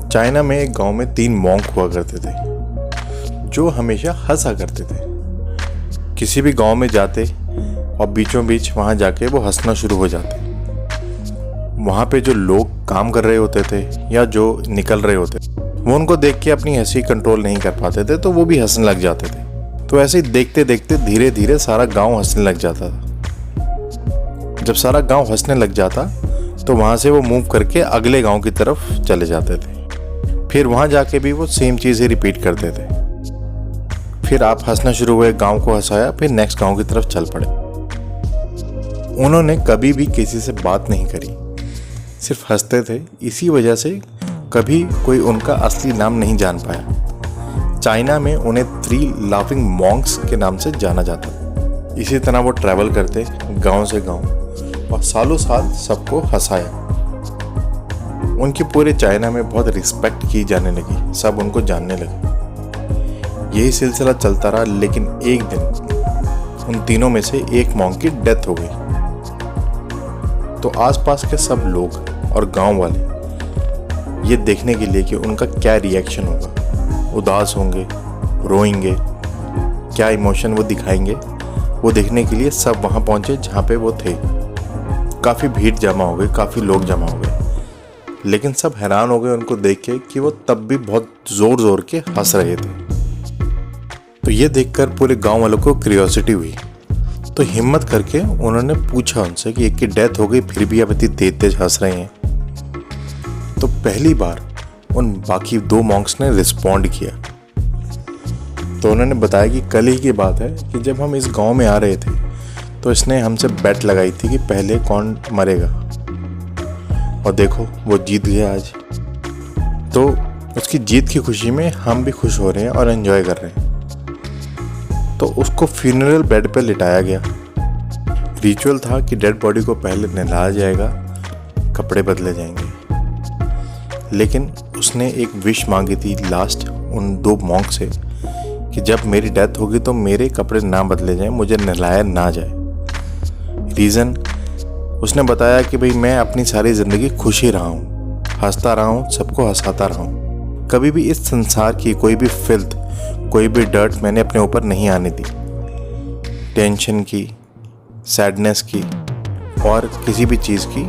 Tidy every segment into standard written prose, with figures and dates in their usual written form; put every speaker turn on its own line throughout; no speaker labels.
China में एक गांव में 3 मॉन्क हुआ करते थे जो हमेशा हंसा करते थे। किसी भी गांव में जाते और बीचों बीच वहाँ जाके वो हंसना शुरू हो जाते। वहाँ पे जो लोग काम कर रहे होते थे या जो निकल रहे होते वो उनको देख के अपनी हंसी कंट्रोल नहीं कर पाते थे, तो वो भी हंसने लग जाते थे। तो ऐसे ही देखते देखते धीरे धीरे सारा गांव हंसने लग जाता था। जब सारा गांव हंसने लग जाता तो वहाँ से वो मूव करके अगले गांव की तरफ चले जाते थे। फिर वहाँ जाके भी वो सेम चीज़ ही रिपीट करते थे। फिर आप हंसना शुरू हुए, गांव को हंसाया, फिर नेक्स्ट गांव की तरफ चल पड़े। उन्होंने कभी भी किसी से बात नहीं करी, सिर्फ हंसते थे। इसी वजह से कभी कोई उनका असली नाम नहीं जान पाया। चाइना में उन्हें 3 लाफिंग मॉन्क्स के नाम से जाना जाता। इसी तरह वो ट्रैवल करते गांव से गांव और सालों साल सबको हंसाया। उनकी पूरे चाइना में बहुत रिस्पेक्ट की जाने लगी, सब उनको जानने लगे। यही सिलसिला चलता रहा, लेकिन एक दिन उन तीनों में से एक मॉन्क की डेथ हो गई। तो आसपास के सब लोग और गांव वाले ये देखने के लिए कि उनका क्या रिएक्शन होगा, उदास होंगे, रोएंगे, क्या इमोशन वो दिखाएंगे, वो देखने के लिए सब वहाँ पहुँचे जहाँ पे वो थे। काफ़ी भीड़ जमा हो गई, काफ़ी लोग जमा हो गए, लेकिन सब हैरान हो गए उनको देख के कि वो तब भी बहुत ज़ोर ज़ोर के हंस रहे थे। तो ये देखकर पूरे गांव वालों को क्यूरियोसिटी हुई, तो हिम्मत करके उन्होंने पूछा उनसे कि एक की डेथ हो गई फिर भी आप इतनी तेज तेज हंस रहे हैं। तो पहली बार उन बाकी 2 मॉन्क्स ने रिस्पॉन्ड किया। तो उन्होंने बताया कि कल ही की बात है कि जब हम इस गांव में आ रहे थे तो इसने हमसे बेट लगाई थी कि पहले कौन मरेगा, और देखो वो जीत गया आज। तो उसकी जीत की खुशी में हम भी खुश हो रहे हैं और एंजॉय कर रहे हैं। तो उसको फ्यूनरल बेड पे लिटाया गया। रिचुअल था कि डेड बॉडी को पहले नहलाया जाएगा, कपड़े बदले जाएंगे। लेकिन उसने एक विश मांगी थी लास्ट उन 2 मॉन्क से कि जब मेरी डेथ होगी तो मेरे कपड़े ना बदले जाएं, मुझे नहलाया ना जाए। रीज़न उसने बताया कि भाई मैं अपनी सारी ज़िंदगी खुश ही रहा हूँ, हंसता रहा हूँ, सबको हंसाता रहा हूँ। कभी भी इस संसार की कोई भी फिल्थ, कोई भी डर्ट मैंने अपने ऊपर नहीं आने दी। टेंशन की, सैडनेस की और किसी भी चीज़ की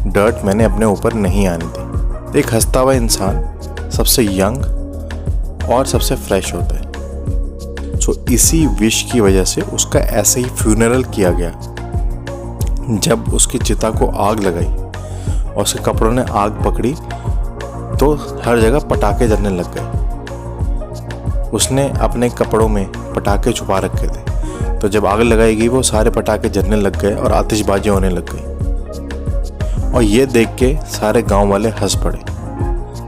डर्ट मैंने अपने ऊपर नहीं आने दी। एक हंसता हुआ इंसान सबसे यंग और सबसे फ्रेश होता है। सो इसी विश की वजह से उसका ऐसे ही फ्यूनरल किया गया। जब उसकी चिता को आग लगाई और उसके कपड़ों ने आग पकड़ी तो हर जगह पटाखे जलने लग गए। उसने अपने कपड़ों में पटाखे छुपा रखे थे, तो जब आग लगाई गई वो सारे पटाखे जलने लग गए और आतिशबाजी होने लग गई। और ये देख के सारे गांव वाले हंस पड़े,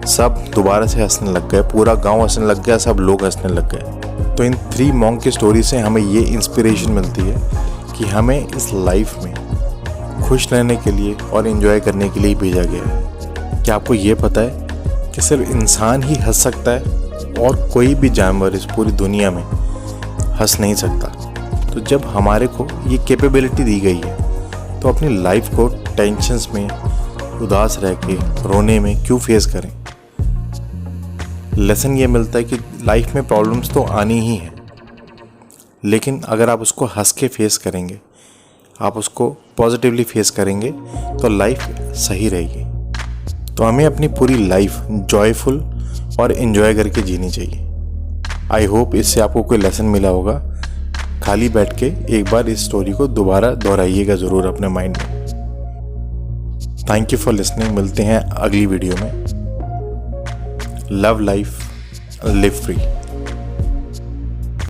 सब दोबारा से हंसने लग गए, पूरा गांव हंसने लग गया, सब लोग हंसने लग गए। तो इन 3 मॉन्क की स्टोरी से हमें ये इंस्पिरेशन मिलती है कि हमें इस लाइफ में खुश रहने के लिए और एंजॉय करने के लिए भेजा गया है। क्या आपको ये पता है कि सिर्फ इंसान ही हंस सकता है और कोई भी जानवर इस पूरी दुनिया में हंस नहीं सकता? तो जब हमारे को ये कैपेबिलिटी दी गई है तो अपनी लाइफ को टेंशन्स में, उदास रह के, रोने में क्यों फेस करें? लेसन ये मिलता है कि लाइफ में प्रॉब्लम्स तो आनी ही हैं, लेकिन अगर आप उसको हंस के फेस करेंगे, आप उसको पॉजिटिवली फेस करेंगे तो लाइफ सही रहेगी। तो हमें अपनी पूरी लाइफ जॉयफुल और एंजॉय करके जीनी चाहिए। आई होप इससे आपको कोई लेसन मिला होगा। खाली बैठ के एक बार इस स्टोरी को दोबारा दोहराइएगा ज़रूर अपने माइंड में। Thank you for listening. मिलते हैं अगली वीडियो में। Love life, live free.